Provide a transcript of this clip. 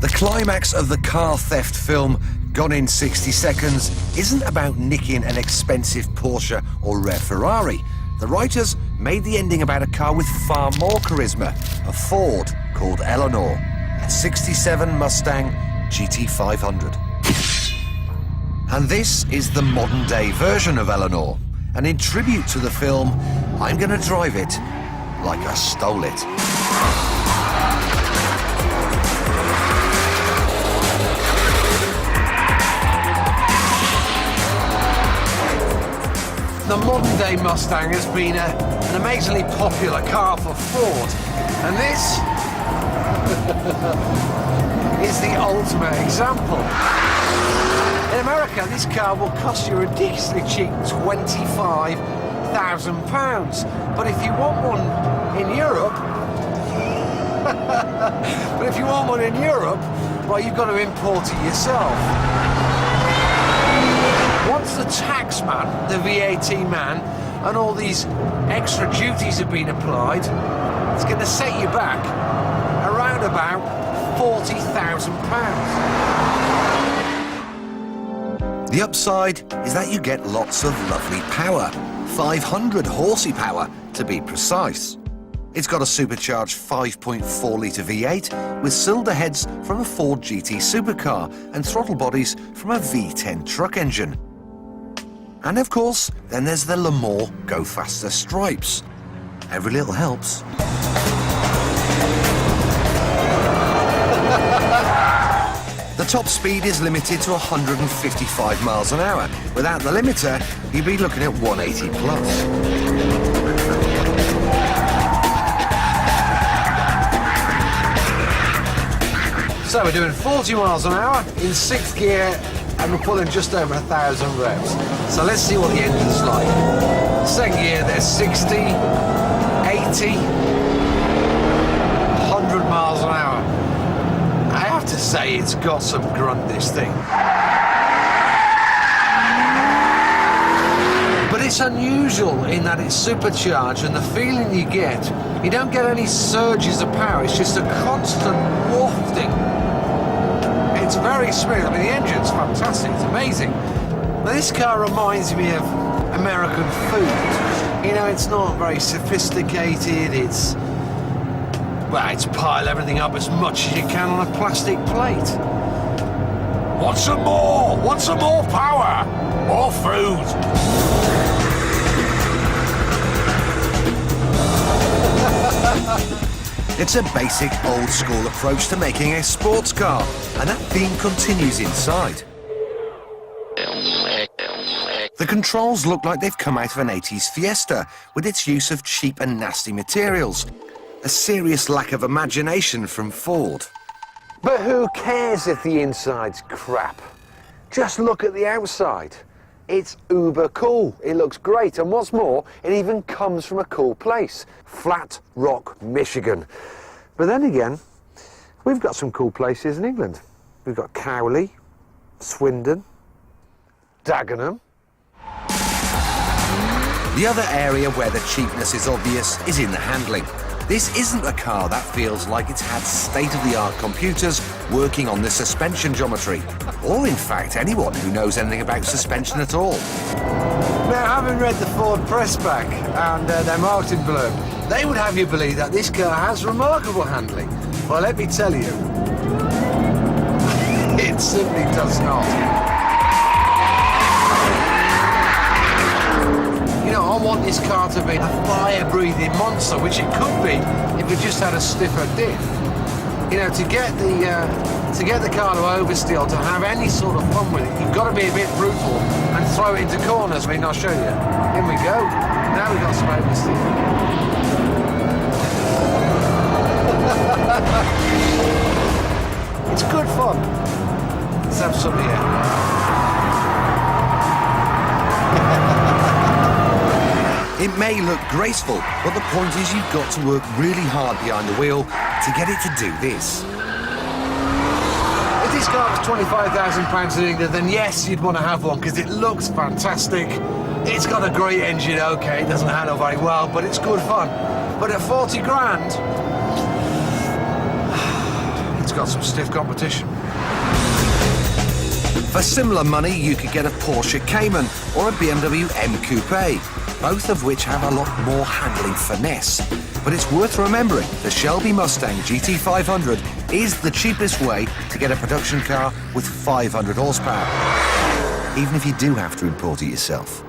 The climax of the car theft film Gone in 60 Seconds isn't about nicking an expensive Porsche or rare Ferrari. The writers made the ending about a car with far more charisma, a Ford called Eleanor, a 67 Mustang GT500. And this is the modern-day version of Eleanor, and in tribute to the film, I'm gonna drive it like I stole it. The modern-day Mustang has been an amazingly popular car for Ford, and this is the ultimate example. In America, this car will cost you a ridiculously cheap £25,000. But if you want one in Europe, well, you've got to import it yourself. Once the tax man, the VAT man, and all these extra duties have been applied, it's going to set you back around about £40,000. The upside is that you get lots of lovely power, 500 horsepower to be precise. It's got a supercharged 5.4-litre V8 with cylinder heads from a Ford GT supercar and throttle bodies from a V10 truck engine. And of course, then there's the Le Mans Go Faster stripes. Every little helps. The top speed is limited to 155 miles an hour. Without the limiter, you'd be looking at 180 plus. So we're doing 40 miles an hour in 6th gear, and we're pulling just over 1,000 revs. So let's see what the engine's like. 2nd gear, there's 60, 80, 100 miles an hour. I have to say it's got some grunt, this thing. But it's unusual in that it's supercharged, and the feeling you don't get any surges of power, it's just a constant wafting. It's very smooth. I mean, the engine's fantastic, it's amazing. Now, this car reminds me of American food. You know, it's not very sophisticated, it's pile everything up as much as you can on a plastic plate. Want some more? Want some more power? More food? It's a basic old-school approach to making a sports car, and that theme continues inside. The controls look like they've come out of an 80s Fiesta, with its use of cheap and nasty materials. A serious lack of imagination from Ford. But who cares if the inside's crap? Just look at the outside. It's uber cool. It looks great, and what's more, it even comes from a cool place. Flat Rock, Michigan. But then again, we've got some cool places in England. We've got Cowley, Swindon, Dagenham. The other area where the cheapness is obvious is in the handling. This isn't a car that feels like it's had state-of-the-art computers working on the suspension geometry, or in fact anyone who knows anything about suspension at all. Now, having read the Ford press back and their marketing blurb, they would have you believe that this car has remarkable handling. Well, let me tell you, it simply does not. You know, I want this car to be a fire-breathing monster, which it could be if it just had a stiffer diff. You know, to get the car to oversteer, to have any sort of fun with it, you've got to be a bit brutal and throw it into corners. I mean, I'll show you. Here we go. Now we've got some oversteer. It's good fun. Let's have some here. It may look graceful, but the point is you've got to work really hard behind the wheel to get it to do this. If this car was £25,000 in England, then yes, you'd want to have one because it looks fantastic. It's got a great engine, okay, it doesn't handle very well, but it's good fun. But at 40 grand, it's it's got some stiff competition. For similar money, you could get a Porsche Cayman or a BMW M Coupe, both of which have a lot more handling finesse. But it's worth remembering the Shelby Mustang GT500 is the cheapest way to get a production car with 500 horsepower, even if you do have to import it yourself.